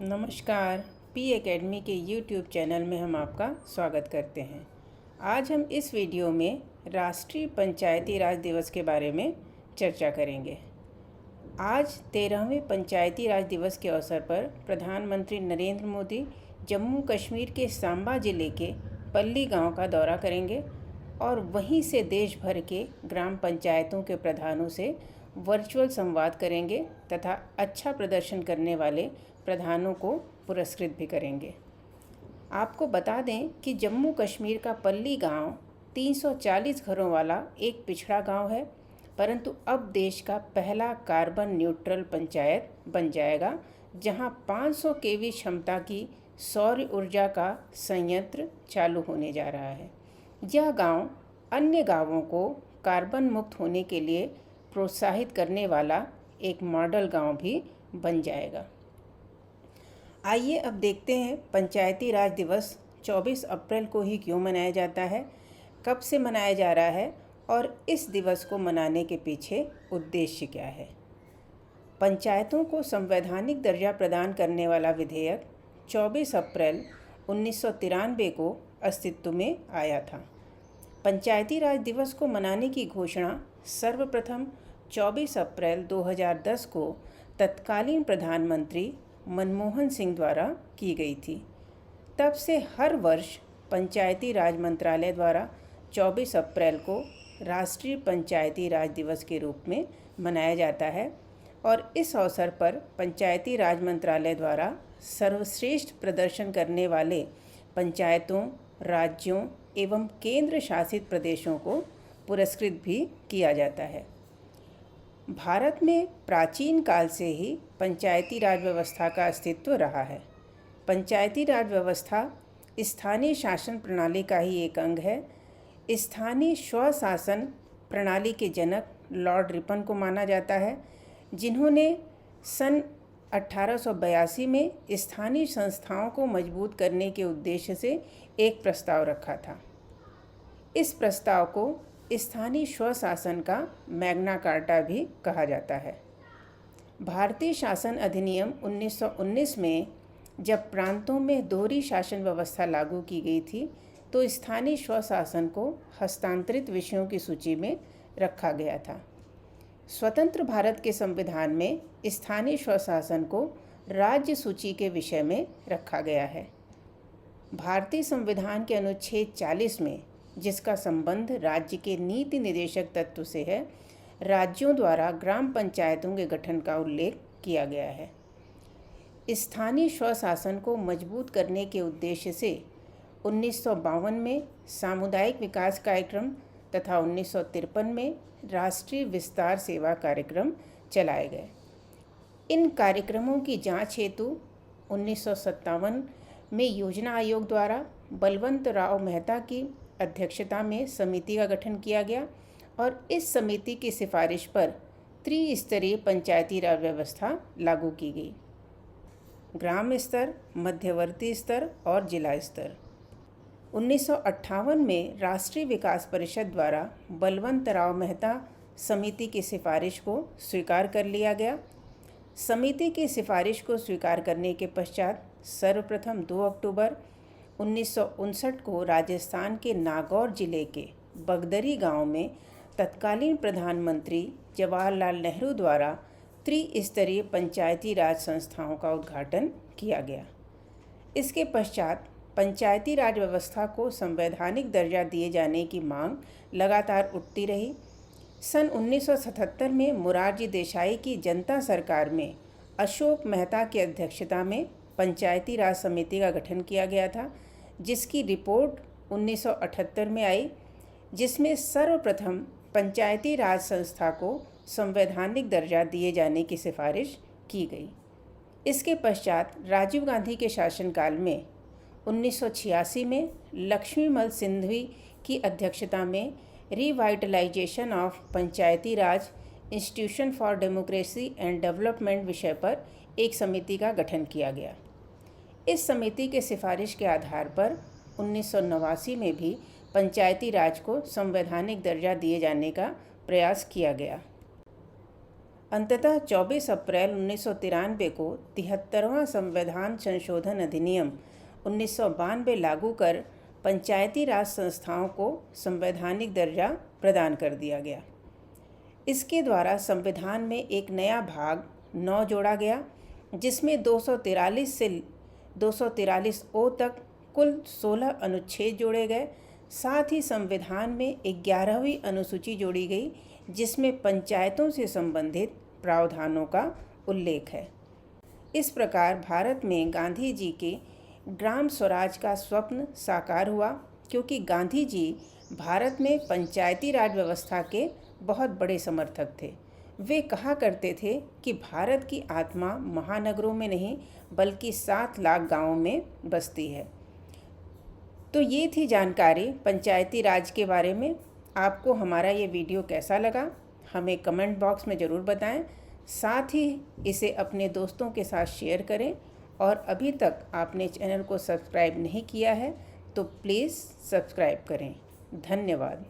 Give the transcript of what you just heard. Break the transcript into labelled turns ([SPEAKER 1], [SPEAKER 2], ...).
[SPEAKER 1] नमस्कार। P academy के YouTube channel में हम आपका स्वागत करते हैं। आज हम इस वीडियो में राष्ट्रीय पंचायती राज दिवस के बारे में चर्चा करेंगे। आज 13वें पंचायती राज दिवस के अवसर पर प्रधानमंत्री नरेंद्र मोदी जम्मू कश्मीर के सांबा ज़िले के पल्ली गांव का दौरा करेंगे और वहीं से देश भर के ग्राम पंचायतों के प्रधानों से वर्चुअल संवाद करेंगे तथा अच्छा प्रदर्शन करने वाले प्रधानों को पुरस्कृत भी करेंगे। आपको बता दें कि जम्मू कश्मीर का पल्ली गांव 340 घरों वाला एक पिछड़ा गांव है, परंतु अब देश का पहला कार्बन न्यूट्रल पंचायत बन जाएगा, जहां 500 केवी क्षमता की सौर ऊर्जा का संयंत्र चालू होने जा रहा है। यह गांव अन्य गांवों को कार्बन मुक्त होने के लिए प्रोत्साहित करने वाला एक मॉडल गांव भी बन जाएगा। आइए अब देखते हैं पंचायती राज दिवस 24 अप्रैल को ही क्यों मनाया जाता है, कब से मनाया जा रहा है और इस दिवस को मनाने के पीछे उद्देश्य क्या है। पंचायतों को संवैधानिक दर्जा प्रदान करने वाला विधेयक 24 अप्रैल 1993 को अस्तित्व में आया था। पंचायती राज दिवस को मनाने की घोषणा सर्वप्रथम 24 अप्रैल 2010 को तत्कालीन प्रधानमंत्री मनमोहन सिंह द्वारा की गई थी। तब से हर वर्ष पंचायती राज मंत्रालय द्वारा 24 अप्रैल को राष्ट्रीय पंचायती राज दिवस के रूप में मनाया जाता है और इस अवसर पर पंचायती राज मंत्रालय द्वारा सर्वश्रेष्ठ प्रदर्शन करने वाले पंचायतों, राज्यों एवं केंद्र शासित प्रदेशों को पुरस्कृत भी किया जाता है। भारत में प्राचीन काल से ही पंचायती राज व्यवस्था का अस्तित्व रहा है। पंचायती राज व्यवस्था स्थानीय शासन प्रणाली का ही एक अंग है। स्थानीय स्वशासन प्रणाली के जनक लॉर्ड रिपन को माना जाता है, जिन्होंने सन 1882 में स्थानीय संस्थाओं को मजबूत करने के उद्देश्य से एक प्रस्ताव रखा था। इस प्रस्ताव को स्थानीय स्वशासन का मैग्ना कार्टा भी कहा जाता है। भारतीय शासन अधिनियम 1919 में जब प्रांतों में दोहरी शासन व्यवस्था लागू की गई थी, तो स्थानीय स्वशासन को हस्तांतरित विषयों की सूची में रखा गया था। स्वतंत्र भारत के संविधान में स्थानीय स्वशासन को राज्य सूची के विषय में रखा गया है। भारतीय संविधान के अनुच्छेद 40 में, जिसका संबंध राज्य के नीति निदेशक तत्व से है, राज्यों द्वारा ग्राम पंचायतों के गठन का उल्लेख किया गया है। स्थानीय स्वशासन को मजबूत करने के उद्देश्य से 1952 में सामुदायिक विकास कार्यक्रम तथा 1953 में राष्ट्रीय विस्तार सेवा कार्यक्रम चलाए गए। इन कार्यक्रमों की जांच हेतु 1957 में योजना आयोग द्वारा बलवंत राव मेहता की अध्यक्षता में समिति का गठन किया गया और इस समिति की सिफारिश पर त्रिस्तरीय पंचायती राज व्यवस्था लागू की गई। ग्राम स्तर, मध्यवर्ती स्तर और जिला स्तर। 1958 में राष्ट्रीय विकास परिषद द्वारा बलवंत राव मेहता समिति की सिफारिश को स्वीकार कर लिया गया। समिति की सिफारिश को स्वीकार करने के पश्चात सर्वप्रथम 2 अक्टूबर 1959 को राजस्थान के नागौर जिले के बगदरी गांव में तत्कालीन प्रधानमंत्री जवाहरलाल नेहरू द्वारा त्रिस्तरीय पंचायती राज संस्थाओं का उद्घाटन किया गया। इसके पश्चात पंचायती राज व्यवस्था को संवैधानिक दर्जा दिए जाने की मांग लगातार उठती रही। सन 1977 में मोरारजी देसाई की जनता सरकार में अशोक मेहता की अध्यक्षता में पंचायती राज समिति का गठन किया गया था, जिसकी रिपोर्ट 1978 में आई, जिसमें सर्वप्रथम पंचायती राज संस्था को संवैधानिक दर्जा दिए जाने की सिफारिश की गई। इसके पश्चात राजीव गांधी के शासनकाल में 1986 में लक्ष्मीमल सिंघवी की अध्यक्षता में revitalisation of Panchayati Raj institution for democracy and development विषय पर एक समिति का गठन किया गया। इस समिति के सिफारिश के आधार पर 1989 में भी पंचायती राज को संवैधानिक दर्जा दिए जाने का प्रयास किया गया। अंततः 24 अप्रैल 1993 को 73वां संविधान संशोधन अधिनियम 1992 लागू कर पंचायती राज संस्थाओं को संवैधानिक दर्जा प्रदान कर दिया गया। इसके द्वारा संविधान में एक नया भाग 9 जोड़ा गया, जिसमें 243 से 243 ओ तक कुल 16 अनुच्छेद जोड़े गए। साथ ही संविधान में 11वीं अनुसूची जोड़ी गई, जिसमें पंचायतों से संबंधित प्रावधानों का उल्लेख है। इस प्रकार भारत में गांधी जी के ग्राम स्वराज का स्वप्न साकार हुआ, क्योंकि गांधी जी भारत में पंचायती राज व्यवस्था के बहुत बड़े समर्थक थे। वे कहा करते थे कि भारत की आत्मा महानगरों में नहीं बल्कि 7 लाख गाँवों में बसती है। तो ये थी जानकारी पंचायती राज के बारे में। आपको हमारा ये वीडियो कैसा लगा हमें कमेंट बॉक्स में ज़रूर बताएं। साथ ही इसे अपने दोस्तों के साथ शेयर करें, और अभी तक आपने चैनल को सब्सक्राइब नहीं किया है तो प्लीज़ सब्सक्राइब करें। धन्यवाद।